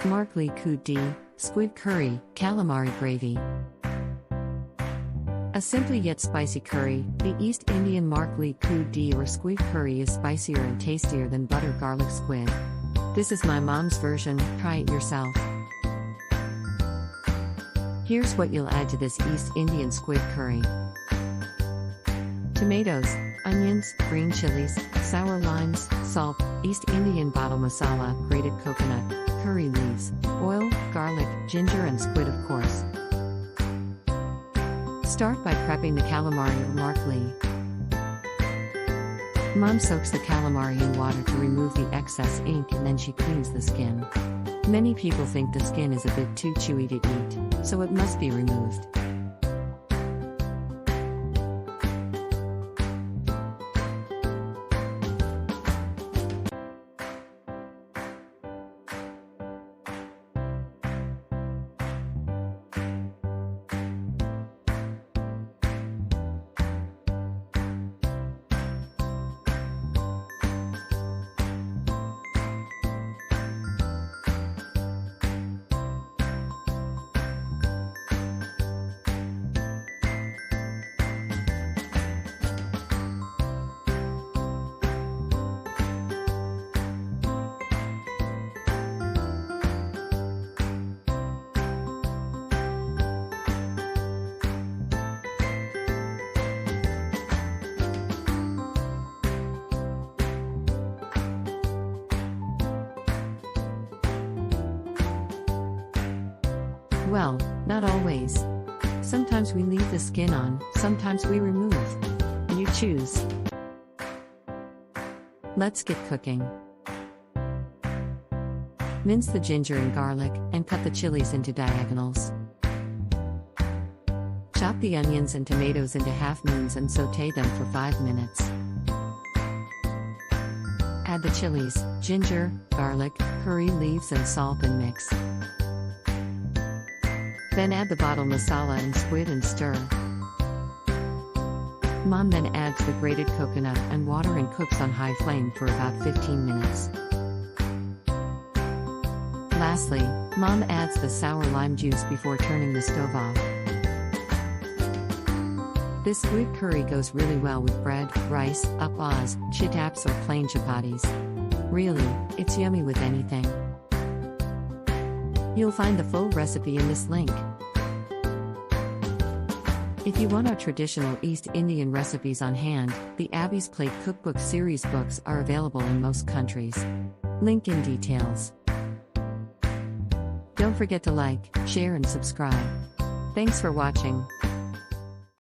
Makli khudi, squid curry, calamari gravy. A simply yet spicy curry, the East Indian Makli khudi or squid curry is spicier and tastier than butter garlic squid. This is my mom's version, try it yourself. Here's what you'll add to this East Indian squid curry. Tomatoes, onions, green chilies, sour limes, salt, East Indian bottle masala, grated coconut, curry leaves, oil, garlic, ginger and squid of course. Start by prepping the calamari or makli. Mom soaks the calamari in water to remove the excess ink and then she cleans the skin. Many people think the skin is a bit too chewy to eat, so it must be removed. Well, not always. Sometimes we leave the skin on, sometimes we remove. You choose. Let's get cooking. Mince the ginger and garlic, and cut the chilies into diagonals. Chop the onions and tomatoes into half moons and sauté them for 5 minutes. Add the chilies, ginger, garlic, curry leaves and salt and mix. Then add the bottle masala and squid and stir. Mom then adds the grated coconut and water and cooks on high flame for about 15 minutes. Lastly, Mom adds the sour lime juice before turning the stove off. This squid curry goes really well with bread, rice, uppas, chitaps or plain chapatis. Really, it's yummy with anything. You'll find the full recipe in this link. If you want our traditional East Indian recipes on hand, the Abby's Plate Cookbook series books are available in most countries. Link in details. Don't forget to like, share and subscribe. Thanks for watching.